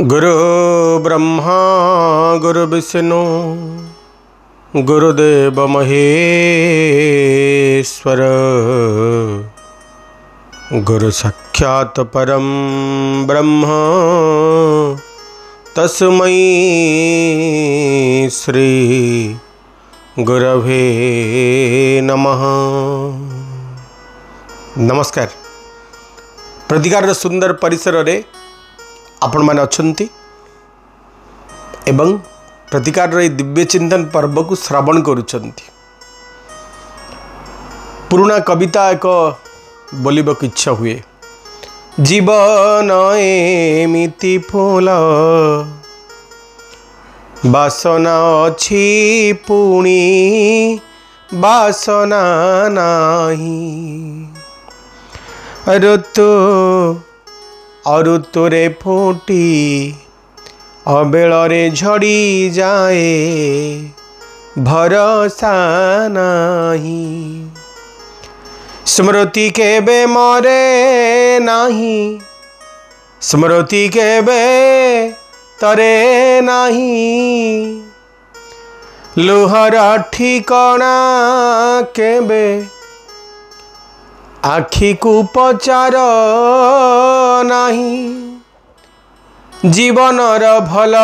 गुरु ब्रह्मा गुरु विष्णु गुरुदेव महेश्वर गुरु साक्षात् परम ब्रह्म तस्मै श्री गुरवे नमः। नमस्कार। प्रतिकार सुंदर परिसर रे आपण माने अछंती एवं प्रतिकार रे दिव्य चिंतन पर्व को श्रवण करुछंती। पुराना कविता एक बोलिबक इच्छा हुए। जीवन एमिति फूल बासना अछि पुणी बासना नाही ऋतु अऋतुरे फूटी अबेଳରେ झड़ी जाए भरोसा नाही स्मृति केबे मरे नाही स्मृति केबे तरे नाही लुहर ठिकଣା केबे आखि को पचार नाही जीवनर भल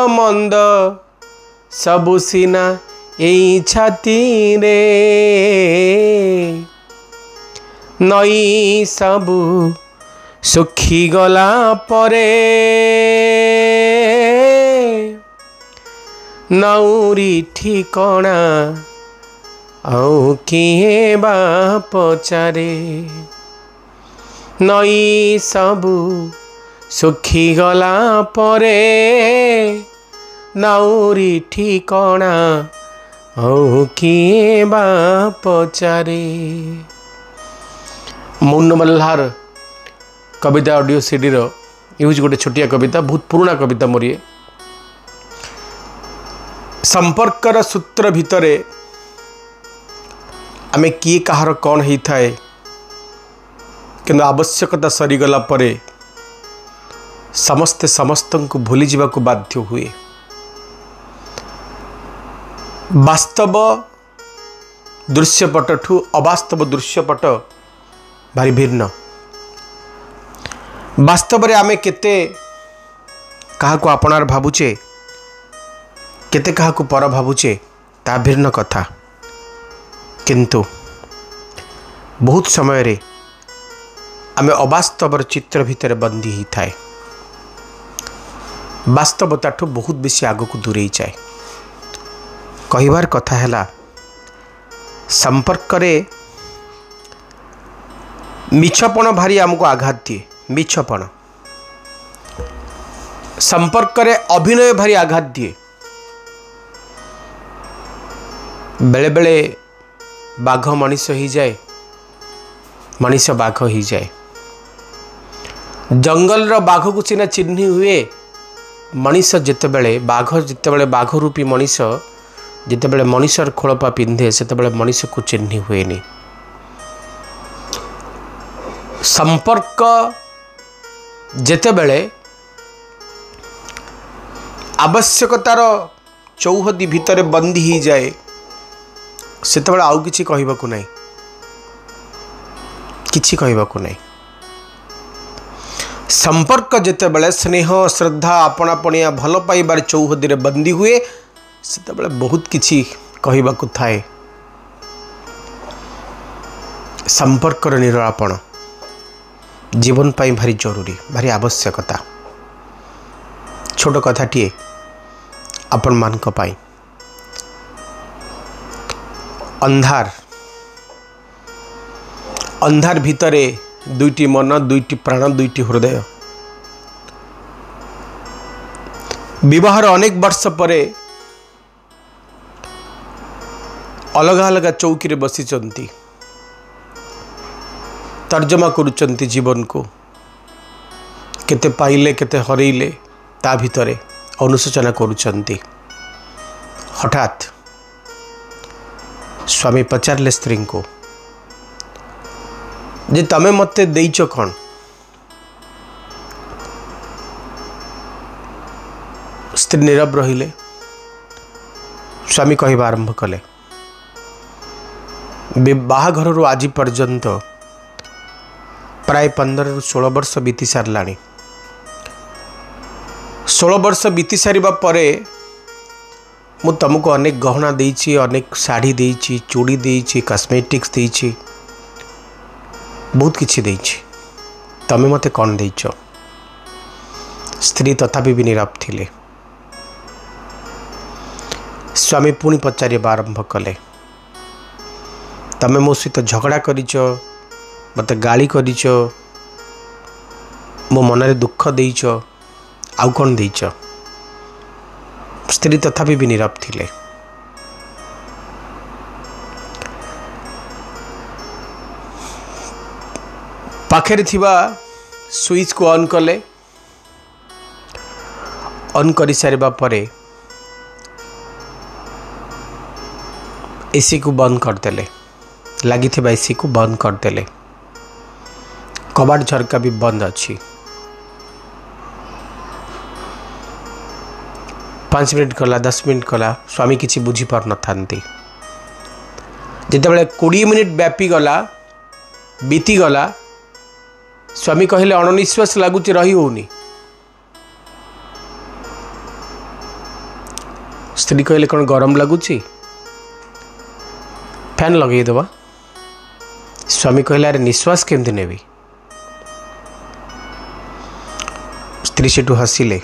मंद सबु सीना एई छाती रे नई सबु सुखी गला परे नौरी ठिकଣା आउ किए बा पचारे नई सबु सुखी गला परे नौरी ठिकଣା आउ किए बा पचारे। मुन्न मल्हार कविता ऑडियो सीडी रो यूज गोटे छोटिया कविता, बहुत पुराना कविता मोर ये। संपर्कर सूत्र भितरे आमे किए कहार कौन ही थाए किंतु आवश्यकता सरीगला परे समस्ते समस्त को भूली जावा को बाध्य हुए। वास्तव दृश्यपट ठू अवास्तव दृश्यपट भारी भिन्न। वास्तव रे आमे केते कहा को अपनार भावुचे केते कहा को पर भावुचे ता भिन्न कथा, किंतु बहुत समय रे आमे अवास्तवर चित्र भितर बंदी ही थाए वास्तवता ठू बहुत बेसी आग को दूरे जाए। कहिबार कथा हैला संपर्क रे मिछपण भारी आमको आघात दिए। मिछपण संपर्क रे अभिनय भारी आघात दिए। बेले बेले बाघ मनीष ही जाए, मनीष बाघ ही जाए। जंगल रो बाघ को सीना चिन्ह हुए, मनीष जितेबले बाघ जितेबले बाघ रूपी मनीष जितेबले मनीषर खोलपा पिंधे सेतेबले मनीष को चिन्ह हुए नहीं। संपर्क जितेबले आवश्यकतार चौहदी भितर बंदी ही जाए सेतेबले आउ किछि कहिबाकू नहीं, किछि कहिबाकू नहीं। संपर्क जितेबले स्नेह श्रद्धा आपणापणिया भल पाइबार चौहदी रे बंदी हुए सेतेबले बहुत किछि कहिबाकू थाए। संपर्कर निरापण जीवन पाई भारी जरूरी, भारी आवश्यकता। छोट कथाटिए आपण मानक पाई। अंधार अंधार भितरे दुईटी मन दुईटी प्राण दुईटी हृदय। विवाहर अनेक वर्ष परे अलग अलग चौकी रे बसिचंती, तर्जमा करुचंती जीवन को। केते पाइले केते हरइले ता भितरे अनुशोचना करुचंती। हठात स्वामी पचारले स्त्री को जे तमे मते देइछ कौन स्त्री नीरव रहिले। स्वामी कहवा आरंभ कले, बाहाघर आज पर्यंत प्राय 15 ରୁ 16 वर्ष बीती सारा। 16 वर्ष बीती सारिबा परे मु तुमको अनेक गहना देइछि, अनेक साड़ी देइछि, चूड़ी देइछि, कॉस्मेटिक्स देइछि, बहुत किछि देइछि। तमे मते कौन देइछ? स्त्री तथापि भी नीरव थिले। स्वामी पुणी पचारिबा आरंभ कले, तमे मो सहित झगड़ा करिछ, मते गाली करिछ, मो मनरे दुख देइछ, आउ कौन देइछ? स्त्री तथापि भी नीरव थिले। पाखेरे थिबा स्विच को ऑन कले। ऑन करि सारिबा परे एसी को बंद करदेले, लगी एसी को बंद करदेले। कबाड़ झरका भी बंद अच्छी। 5 मिनट गला, 10 मिनट गला, स्वामी किसी बुझी पार न थांती। जितेबाला 20 मिनट व्यापी गला, बीती गला, स्वामी कहले अणनिश्वास लगुच रही होनी। स्त्री कहले कौन गरम लगुच, फैन लगे दबा। स्वामी कहले अरे निश्वास केमती नेबी। स्त्री सेठू हसिले,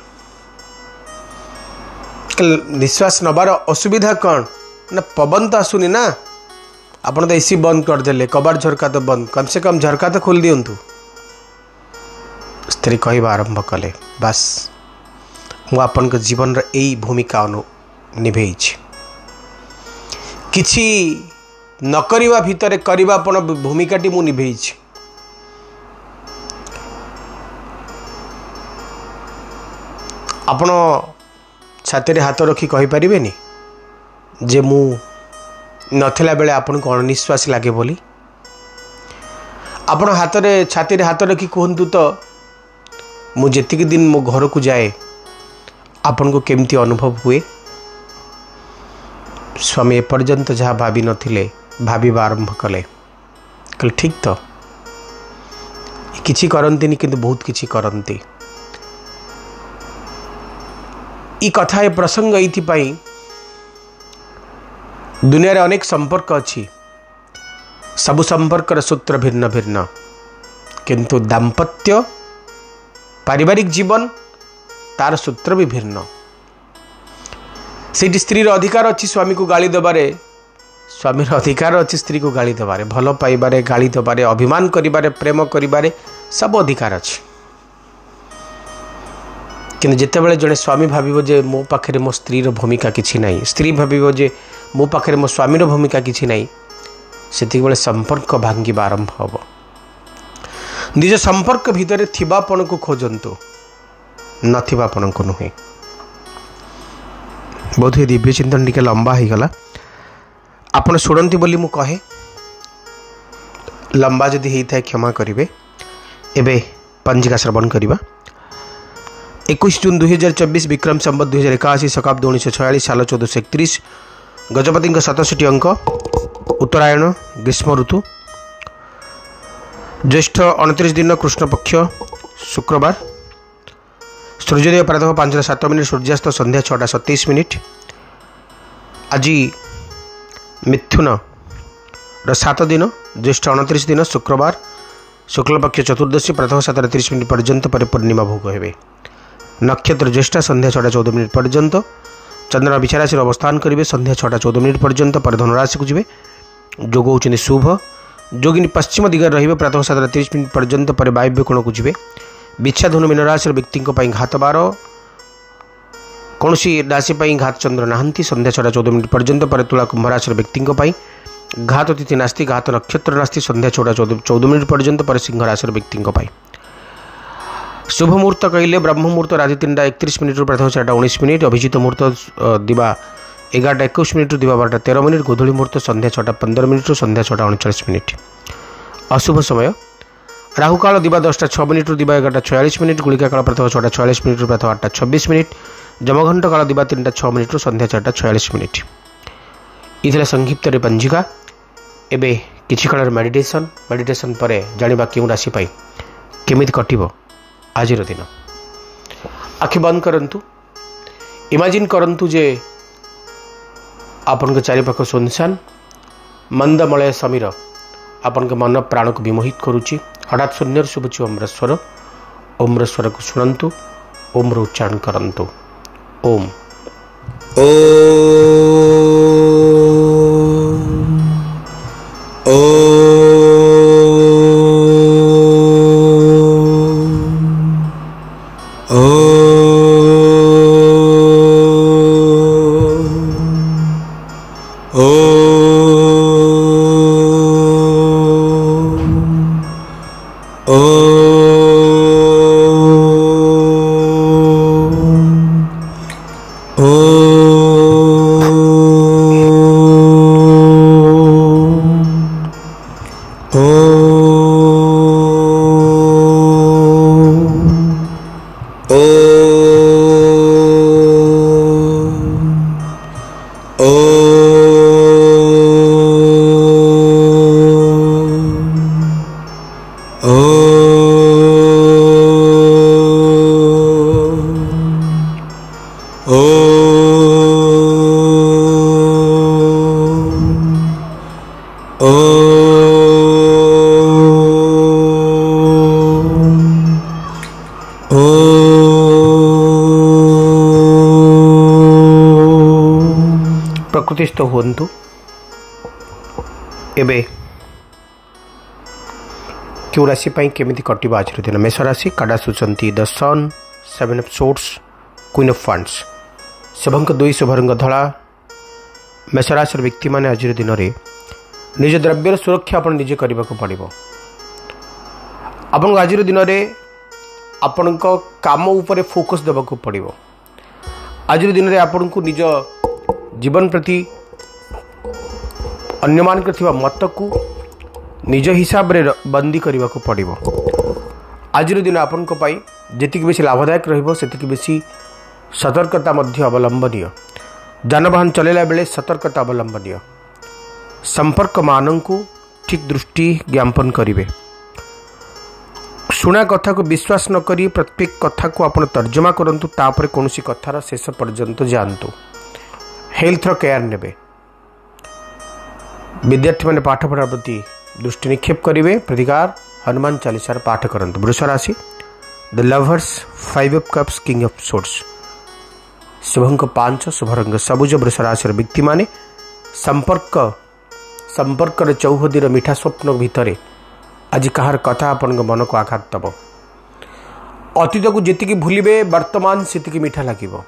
निश्वास नबार असुविधा कौन ना, पवन तो आसुनी ना, आपन तो एसी बंद करदेले, कबाड़ झरका तो बंद, कम से कम झरका तो खोल दिंतु। स्त्री कहवा आरंभ कले, बस मु आपन के जीवन रे एई भूमिका निभे किछि न करिवा भितरे करिवा अपन भूमिकाटी मु निभे। आपण छाती रे हाथ रखी कहि परिबेनी जे मु नथिला बेले आपन को अनिश्वास लागे बोली? आपण हाथ रे छाती रे हाथ रखी कहंतु तो मु जेतिक दिन मो घर को जाए आपन को केमती अनुभव हुए? स्वामी एपर्यंत जहाँ भाभी नथिले भाविबा आरंभ कले। कल ठीक तो किछि करंतिनी, किंतु बहुत किछि करंती। ई कथा ए प्रसंग एइथिपाई दुनिया रे अनेक संपर्क अच्छी, सबु संपर्कर सूत्र भिन्न भिन्न, किंतु दाम्पत्य पारिवारिक जीवन तार सूत्र भी भिन्न। से स्त्री अधिकार अच्छी स्वामी को गाली देबारे, स्वामी अधिकार अच्छी स्त्री को गाली देबारे, भल पाइबारे, गाली देबारे, अभिमान करिबारे, प्रेम करिबारे सब अधिकार अच्छी। किंतु जितेबाला जड़े स्वामी भाविबो जे मो पाखे मो स्त्री भूमिका किछि नाही, स्त्री भाविबो जे मो पाखे मो स्वामी भूमिका किछि नाही, सेतिक बेले संपर्क भांगिबा आरंभ हबो। निज संपर्क भितर थिबापन को खोजंतु, नथिबापन को नुहे। बहुत ही दिव्य चिंतन टिके लंबा हो गला, आपण शुणती बोली मु कहे, लंबा जदि होता है क्षमा करेंगे। एबे पंजिका श्रवण करवा। 21 जून 2024 विक्रम संवत 2081 शकाब्द 1946 साल 1431 गजपति 67 अंक उत्तरायण ग्रीष्म ऋतु ज्येष्ठ 29 दिन कृष्ण पक्ष शुक्रवार सूर्योदय प्रातः 5:07 सूर्यास्त संध्या 6:27। आज मिथुन 7 दिन ज्येष्ठ 29 दिन शुक्रवार शुक्लपक्ष चतुर्दशी प्रातः 7:30 पर्यंत पर पूर्णिमा भोग हे। नक्षत्र ज्येष्ठ संध्या 6:14 पर्यंत। चंद्र विचाराशि अवस्थान करेंगे संध्या 6:14 पर्यंत पर धनुराशि को जी। जोग होती शुभ। जोगिनी पश्चिम दिगरे रही प्रातः 7:30 पर्यंत पर वायव्य कोण को जी। बिच्छा धनु मीन राशि व्यक्ति घात 12 कौन राशि घात चंद्र नहांती संध्या 6:14 पर्यंत पर तुला कुंभ राशि व्यक्ति घात तिथि नास्ति घात नक्षत्र नास्ति संध्या 6:14 पर्यंत पर सिंह राशि व्यक्ति शुभ मुहूर्त कहले ब्रह्म मुहूर्त राति 3:31 प्रातः 4:19 अभिजित मुहूर्त दिवा 11:21 दिवा 12:13 गोधूली मुहूर्त संध्या 6:15 संध्या 6:39। अशुभ समय राहुकाल दिवा 10:06 दिवा 11:46 गुलिका काल प्रातः 6:46 प्रातः 8:26 जमघंट काल दिवा 3:06 संध्या 4:46। ये संक्षिप्त पंजिका। एबे किछि काल मेडिटेशन पर जानिबा क्यों राशि पाई केमिति कटिबो आज दिन। आखि बंद करंतु, इमेजिन करंतु जे आपन के चारिपाख सुनसान मंदमलय समीर आपन के मन प्राण को विमोहित करुच्ची। हठात शून्य शुभुची ओम्रेश्वर। ओम्रेश्वर को शुणंतु, ओम उच्चारण करंतु। ओम प्रकृतिस्थ हुंतु। एबे क्यों राशि केमिति कटिबा आज दिन। मेष राशि काडा सुचंती the sun, 7 of swords, queen of wands. शुभंक 2 शुभरंग धला। मेष राशि व्यक्ति माने आज दिन रे निज द्रव्यर सुरक्षा अपन निजे करबा को पड़िबो। अपन आज दिन रे अपन को काम ऊपर फोकस देबा को पड़िबो। आज दिन रे अपन को निज जीवन प्रति अन्य मान मत को निज हिसाब रे बंदी करने को पड़ो। आज दिन आपण को पाई जेतिक बेसी लाभदायक रहिबो सेतिक बेसी सतर्कता मध्य अवलंबनीय। जानवाहन चलेला बेले सतर्कता अवलंबनीय। संपर्क मान को ठीक दृष्टि ज्ञापन करिवे। शुणा कथा को विश्वास न करी प्रत्येक कथा को आपण तर्जमा करंतु, तापर कोनोसी कथार शेष पर्यंत जानतु। हेल्थ केयर नेबे। विद्यार्थी माने पाठ पढ़ा प्रति दृष्टि निक्षेप करिवे। प्रतिकार हनुमान चालीसार पाठ करंतु। वृष राशि the lovers, 5 of cups, king of swords. शुभंक 5 शुभरंग सबुज। वृष राशि व्यक्ति माने संपर्क चौहदीर मीठा स्वप्न भितर आज कहार कथा अपन मन को आघात दब। अतीत को जेतिकी भूलिबे वर्तमान सेतिकी मीठा लागिबो।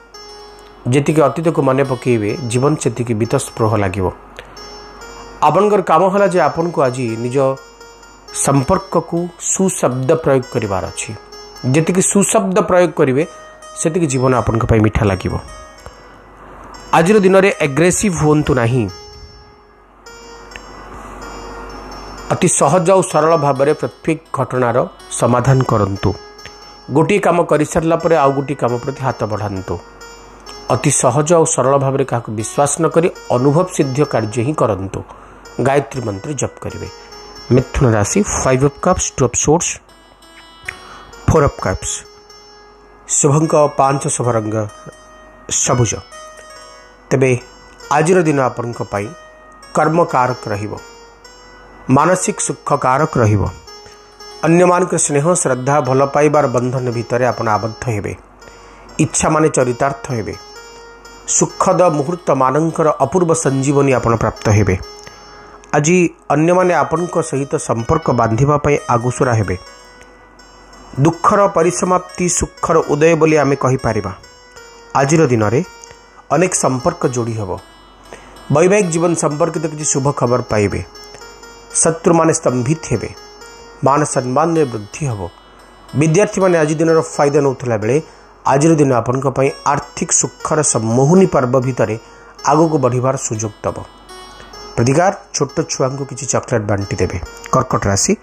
जेतिकी अतीत को मन पकेबे जीवन सेतिकी बीतस्पृह लागिबो। आपनकर काम होला जे आपन को आज निज संपर्क को सुशब्द प्रयोग करिवार अछि। जेतिकी सुशब्द प्रयोग करिवे सेतिकी जीवन आपन को पई मीठा लागिबो। आज दिन रे एग्रेसिव होंतु नाही। अति सहज और सरल भाव में प्रत्येक घटनार समाधान करंतु। गोटी काम कर सारा पर आउ गोटी काम प्रति हाथ बढ़ातु। अति सहज और सरल भाव में क्या विश्वास न करी अनुभव सिद्ध कार्य ही करंतु। गायत्री मंत्र जप करेंगे। मिथुन राशि 5 of cups, 2 of swords, 4 of cups. शुभंक 5 शुभरंग सबुज। तेबे आज दिन आपण कर्म कारक रहिबो। मानसिक सुख कारक रहिबो। अन्य मान स्नेह श्रद्धा भल पाइबार बंधन भितर आपण आबद्ध हेबे। इच्छा माने चरितार्थ हेबे। सुखद मुहूर्त मानकर अपूर्व संजीवनी आपण प्राप्त हेबे। आज अन्य माने आपण सहित संपर्क बांधिबा पई आगुसुरा हेबे। दुखर परिसमाप्ति सुखर उदय बोली आमे कहि पारिबा। आज दिन रे अनेक संपर्क जोड़ी हेबो। वैवाहिक जीवन संपर्कित किसी शुभ खबर पाइबे। शत्रु माने स्तंभित हेबे। मान सम्मान में वृद्धि हेबो। विद्यार्थी माने आज दिन फायदा नौथला बेले आज दिन आपण आर्थिक सुखर सम्मोहनी पर्व भितर आगो को बढ़िबार सुजोग दब। प्रतिकार छोट छुआ को किसी चॉकलेट बांटी देबे। कर्कट राशि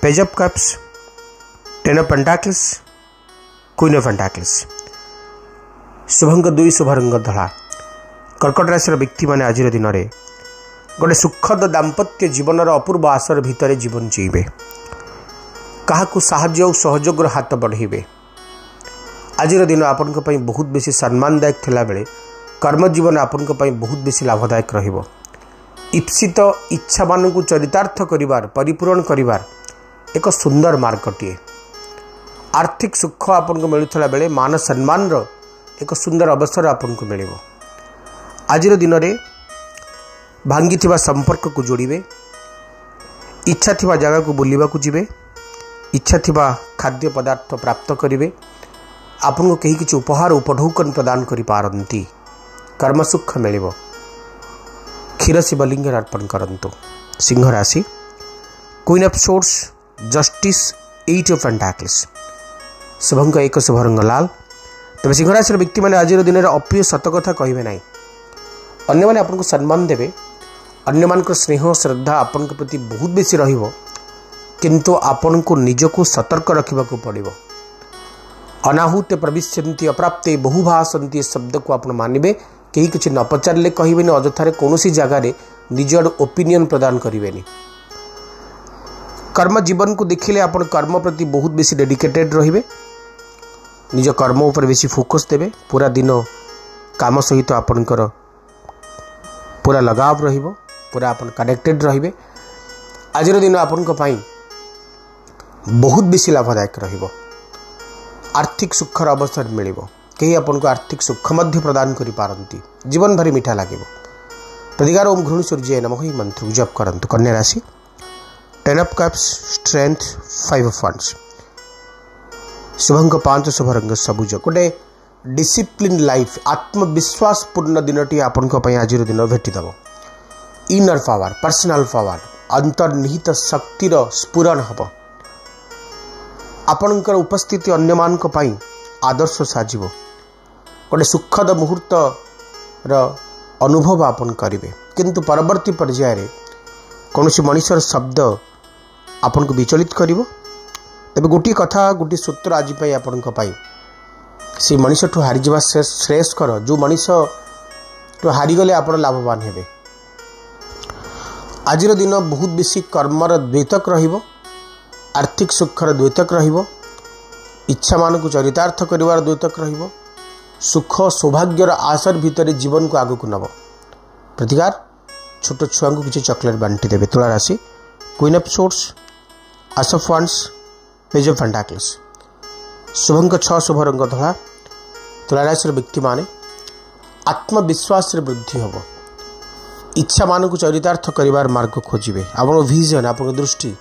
page of cups, 10 of pentacles, queen of pentacles. Shubhang 2 शुभ रंग धला। कर्कट राशि व्यक्ति मैंने आज दिन में गोटे सुखद दाम्पत्य जीवन अपूर्व आसर भितर जीवन जीवे, क्या साहाय्य और सहयोग हाथ बढ़ेबे। आज दिन आपण बहुत बेसी सम्मानदायक थिला बेले कर्म जीवन आपण बहुत बेसी लाभदायक रहिबो। ईप्सित इच्छा मान को चरितार्थ करिवार परिपूरण करिवार एक सुंदर मार्गटीए। आर्थिक सुख आपन को मिलुथला बेले मान सम्मान रो एक सुंदर अवसर आपन को मिलिबो। आज दिन में भांगी थिबा संपर्क को जोड़िबे, इच्छा थिबा जगह को बुलिबा को जिबे, इच्छा थिबा खाद्य पदार्थ प्राप्त करिवे, आपन को कहीं किसी उपहार उपढौकन प्रदान करि पारंती, कर्म सुख मिलिबो। क्षीर शिवलिंग अर्पण करंतु। सिंह राशि queen of swords justice 8 of pentacles. शुभंक 1 शुभ रंग लाल। तबे सिंह राशि व्यक्ति मैंने आज दिन में अप्रिय सत कथा कहे ना, अन्य माने आपन को सम्मान देवे, अन्य मान स्नेह श्रद्धा आपन प्रति बहुत बेसी रहिबो, किंतु आपन को निजको सतर्क रखा पड़ो। अनाहुत प्रविश्यन्ति अप्राप्ते बहुभाषन्ति शब्द को आप मानवे, कहीं किसी न पचारे कहे अजथार कौन जगार निज ओपिनियन प्रदान करें। कर्म जीवन को देखिले आप कर्म प्रति बहुत बेसी डेडिकेटेड रहिबे, निज कर्म उपर बेसी फोकस देवे, पूरा दिन काम सहित आपणकर पूरा लगाव रहिबो, पूरा आपन कनेक्टेड रहिबे। आज दिन आपन बहुत बेसी लाभदायक रहिबो। आर्थिक सुखर अवसर मिलिबो, कहीं आपन को आर्थिक सुख मध्य प्रदान करि पारंती, जीवन भारी मीठा लागिबो। प्रतिकार ओम घृण सूर्य नमः ही मंत्र जप करंतु। कन्या राशि 10 of cups strength 5 of wands. शुभंक 5 शुभ रंग सबुज। गोटे डिसिप्लिन लाइफ आत्मविश्वास पूर्ण दिनटी आपन को आज दिन भेटिदेव। इनर पावर पर्सनल पावर अंतर्निहित शक्तिर स्फुरण हम। आपणकर उपस्थिति अन्य मान आदर्श साजिबो। गोटे सुखद मुहूर्त अनुभव आपन करिवे, किंतु परवर्ती पर्याय कौन मनुष्यर शब्द आपन को विचलित करिवो। तबे गोटी कथा गोटी सूत्र आज आपण से मनुष्य ठू हारी जावा श्रेयस्कर। जो मनुष्य ठू हारीगले आप लाभवान हेबे। आज दिन बहुत बेसी कर्मर द्वैतक रहिबो, आर्थिक सुखर द्वैतक रहिबो, इच्छा मान को चरितार्थ करिवार द्वैतक रहिबो, सुख सौभाग्यर आसर भितर जीवन को आगु नब। प्रतिकार छोट छुआ को किसी चॉकलेट बांटी देवे। तुला राशि queen of swords ace of wands page of pentacles. शुभंक 6 शुभ रंग धला। तुला राशि व्यक्ति माने आत्मविश्वास रे वृद्धि हम। इच्छा मान को चरितार्थ करिवार मार्ग खोजिबे। आपन विजन आपन दृष्टि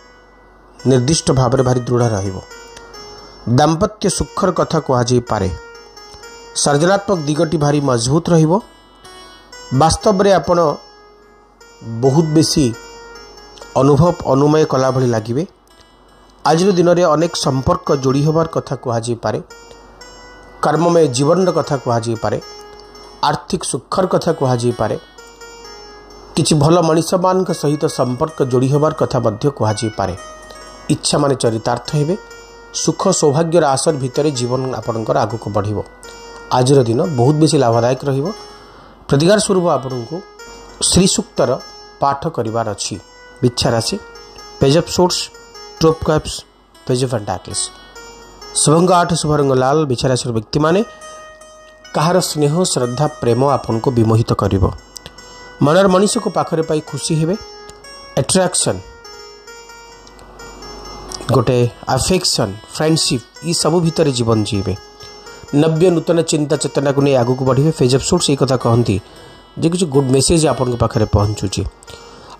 निर्दिष्ट भाव भारी दृढ़ रहिबो। दाम्पत्य सुखर कथा कहुई पारे। सर्जनात्मक दिगटी भारी मजबूत रहिबो। वास्तव रे आपण बहुत बेसी अनुभव अनुमय कला भली लागिबे। आज दिन में अनेक संपर्क जोड़ी होबार कथा कहुई पारे। कर्ममय जीवन कथा कहुई पारे। आर्थिक सुखर कथा कहुई पारे। किछि भल मनीष मान सहित संपर्क जोड़ी होबार कथा मध्य कहुई पारे। इच्छा माने चरितार्थ हेबे। सुख सौभाग्यर आसर भितर जीवन आपणकर आगु को बढ़िबो। आज दिन बहुत बेसी लाभदायक रहिबो। प्रतिकार स्वरूप आपन को श्री सूक्तर पाठ करिवार अछि। बिच्छा राशि page of source 2 of cups page of pentacles. Shubhang 8 शुभ रंग लाल। बिच्छा राशि व्यक्ति माने कहार स्नेह श्रद्धा प्रेम आपन को विमोहित करिवो। मनर मनुष्य को पाखरे पाई खुशी हेबे। अट्रैक्शन गोटे अफेक्शन फ्रेंडशिप ये सब भितर जीवन जीवे। नव्य नूतन चिंता चेतना को नहीं आगू को बढ़े। फेज ऑफ सोर्स ये कथा कहती जे कुछ गुड मेसेज आपन पाखे पहुँचुची।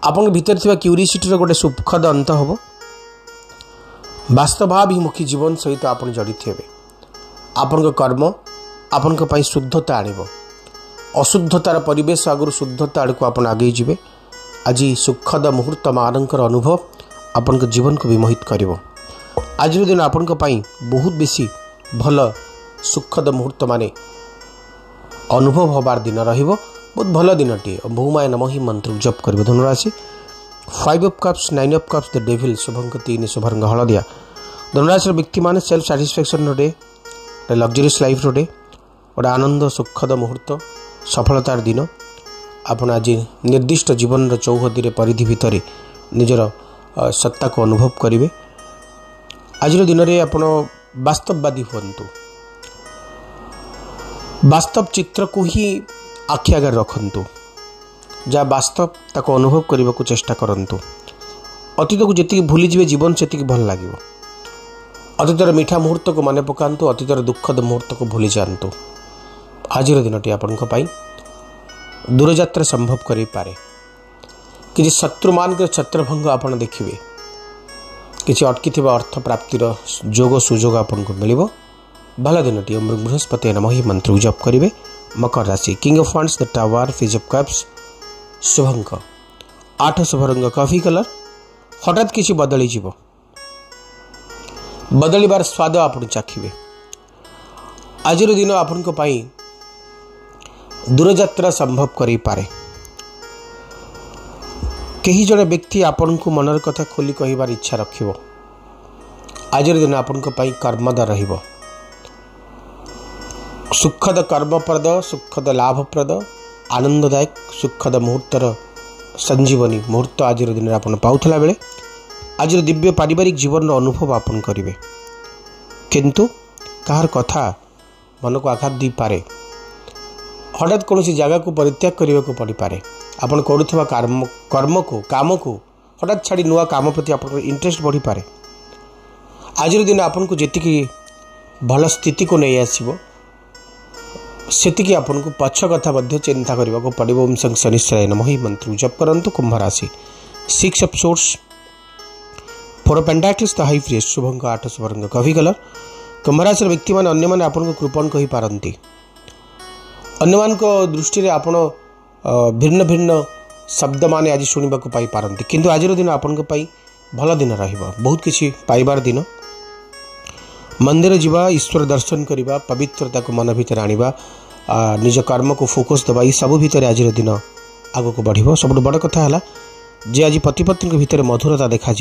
आपन भीतर थिबा क्यूरियोसिटी गोटे सुखद अंत हम। वास्तवाभिमुखी जीवन सहित आप जड़ित हेबे। आपण कर्म आपण शुद्धता आणिबो। अशुद्धतार परिवेश आगुरी शुद्धता आड़ को आप आगे जीवे। आज सुखद मुहूर्त मानकर अनुभव आपण जीवन को विमोहित करिवो। आज दिन आपण बहुत बेसी भल सुखद मुहूर्त माने अनुभव होबार दिन रहिबो। बहुत भल दिनटी। बहुमाय नमः ही मंत्र जप करिवो। धनुराशि 5 of cups 9 of cups the devil. शुभंक 3 शुभ रंग हलदिया। धनुराशि व्यक्ति माने सेल्फ सैटिस्फैक्शन डे, लग्जरियस लाइफ डे, गोटे आनंद सुखद मुहूर्त सफलतार दिन आपण आज निर्दिष्ट जीवन चौहदी परिधि भितर निजर सत्ता को अनुभव करेंगे। आज दिन में आप वास्तववादी हूँ, वास्तव चित्र को ही आखि आगे रखु, जहाँ वास्तव ताको अनुभव करने को चेष्टा करूँ। अतीत को जी भूलीजे जीवन से भल लगे। अतीतर मीठा मुहूर्त को मन पकातु, अतीतर दुखद मुहूर्त को भूली जातु। आज दिनटी आपण दूरयात्रा संभव कर पारे। कि शत्रु मान छत्रभंग आप देखिए, किसी अटकी अर्थ प्राप्तिर जोग सुजोग आपन को मिल। भल दिनटी बृहस्पति नमः ही मंत्र जप करेंगे। मकर राशि king of wands the tower page of cups शुभंक 8 शुभ रंग कॉफी कलर। हठात किसी बदली जीव, बदलिबार स्वाद आप चाखिबे। आज दिन आपण दूरयात्रा संभव कर पारे। कहीं जड़े व्यक्ति आपण को मनर कथा खोली कहबार इच्छा रखिबो। आज दिन आपण कर्मदा रहिबो। सुखद कर्मप्रद, सुखद लाभप्रद, आनंददायक सुखद मुहूर्तर संजीवनी मुहूर्त आज दिन आप पाउथला बेले आज दिव्य पारिवारिक जीवन अनुभव आपन करेंगे। किंतु कहार कथा मन को आघात दी पारे। हठात कौन जगह को परित्याग करने को पड़ पारे। आपन करुवा कर्म को काम को हठात छाड़ी नुआ काम प्रति आप इंटरेस्ट बढ़ी पारे। आज दिन आपन को जी भल स्थिति को नहीं आसो सेतिकी आपन को पक्ष कथा चिंता करने को पड़ो। ओम शं शनिश्चराय नमः ही मंत्र जप करंतु। कुंभ राशि 6 of swords 4 of pentacles the high priest शुभंक 8 शुभ रंग कॉफी कलर। कुंभ राशि व्यक्ति मैंने अन्य मैंने आपन को कृपण कही पारती। अन्य मान दृष्टि रे आपण भिन्न भिन्न शब्द माने आज शुणा पाई पारती। किंतु आज दिन आपण भल दिन रहिबा। बहुत किछि पाइबार दिन। मंदिर जीवा, ईश्वर दर्शन करवा, पवित्रता को मन भीतर आनिबा, निज कर्म को फोकस दबा, ये सब भीतर आज दिन आग को बढ़। सब बड़ कथा है जे आज पति पत्नी भितर मधुरता देखा,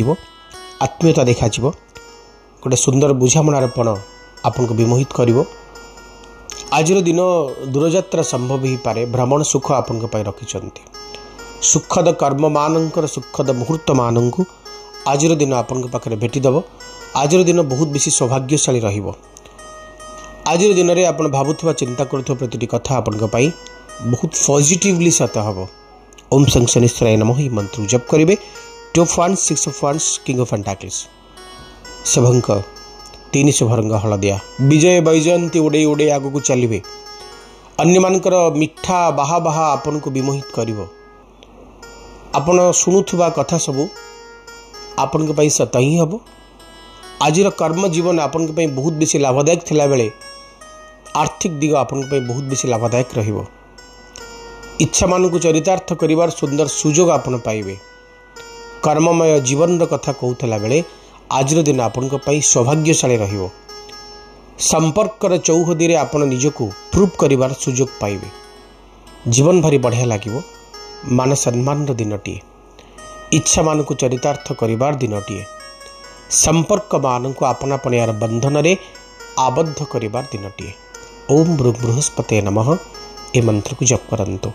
आत्मीयता देखा, गोटे सुंदर बुझामणारपण आपन को विमोहित करिवो। आज दिन दूरयात्रा संभव ही पारे। भ्रमण सुख आपन को रखिंट। सुखद कर्म मानकर सुखद मुहूर्त मानू आज दिन आपन पाखे भेटिदेव। आज दिन बहुत बेसी सौभाग्यशाली रहिबो। आज दिन में आप भावुवा चिंता करुवा प्रति कथा आपन बहुत पॉजिटिवली सत हम। ओम शं शनिश्चराय नमः ही मंत्र जप करेंगे। 2 of wands 6 of wands king of pentacles शुभंक 3 शुभ रंग हलदिया। विजय वैजयंती उड़े उड़े आग को चलिए। अन्य मानकर मिठा बाहा बाहा आपन को विमोहित करिवो। आपण शुणुवा कथा सबू आपन सत ही हम। आज कर्म जीवन आपन बहुत बेसी लाभदायक थिला बेले आर्थिक दिग आपन बहुत बेसी लाभदायक रहिबो। इच्छा मान को चरितार्थ करिवार सुंदर सुजोग आपन पाइबे। कर्ममय जीवन कथा कहूला बेले आज दिन आपन सौभाग्यशाली रहिबो। संपर्कर चौहदी रे आपन निजको प्रूव करिवार सुजोग पाइबे। जीवन भारी बढ़िया लागिबो। मान सम्मान दिनटीए। इच्छा मान को चरितार्थ करिवार दिनटीए। संपर्क मान को आपनापणियार बंधन रे आबद्ध करिवार दिनटीए। ओम बृहस्पति नमः ए मंत्र को जप करंतु।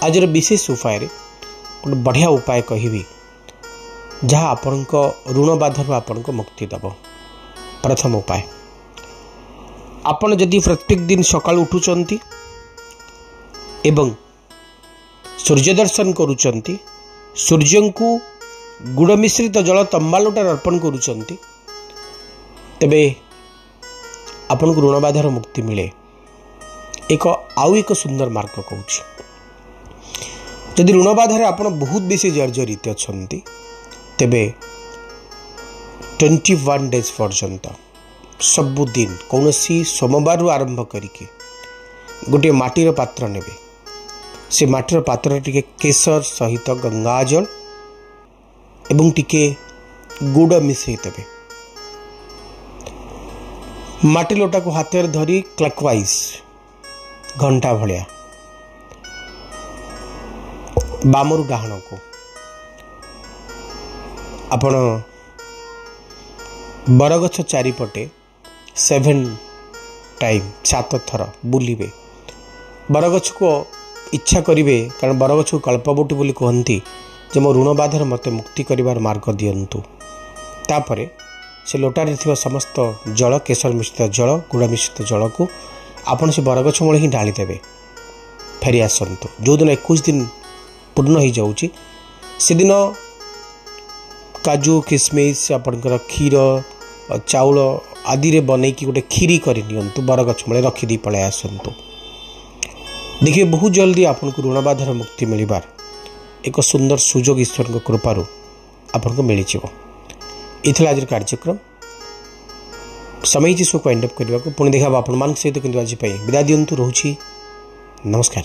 आज विशेष उपाय गोटे बढ़िया उपाय कहबी जहाँ आपण ऋण बाधर आपण मुक्ति दब। प्रथम उपाय आपण जदि प्रत्येक दिन सकाल उठुचंती एवं सूर्य दर्शन करुचंती, सूर्य को गुड़ मिश्रित जल तंबालोटार अर्पण करुचंती, तेबे आपण को ऋण बाधार मुक्ति मिले। आउ एक सुंदर मार्ग कहूँ। जदि ऋण बाधार आपण बहुत बेसी जर्जरित अछंती तेबे 21 डेज पर्यंत सबुदिन कौन सोमवार आरंभ करके गोटे माटीर पात्र नेबे। से माटीर पात्र टिके केसर सहित गंगाजल एवं टिके गुड़ मिसई देबे। माटी लोटा को हाथ में धरी क्लॉकवाइज घंटा भलिया बामरु डाहाण को आपण बरगछ चारिपटे 7 टाइम 7 थर बुलिबे बरगछ को इच्छा करिवे कारण बरगछ को कल्पवटी बोली कहती जे मो ऋण बाधर मते मुक्ति करिवार मार्ग दियंतु तापरे से लोटारे थिबा समस्त जल केशर मिश्रित जल गुड़ मिश्रित जल को आपण से बरगछ मूल ही ढाली देबे फेरी आसतु जो दिन 21 दिन पूर्ण हो जाऊँगी से दिन काजू किसमिश आपणकर क्षीर चाउल आदि रे बनईकी गोटे खीरी करनी बरगछ मूले रखिदी पलि आसतु देखिए बहुत जल्दी आपन को ऋण बाधार मुक्ति मिलबार एक सुंदर सुजोग ईश्वर कृपारू आपन को मिल जाव आज कार्यक्रम समय जी शो को एंड अप करने को पुणी देखा आपण मान सहित किंतु आज विदा दिंतु रोची नमस्कार।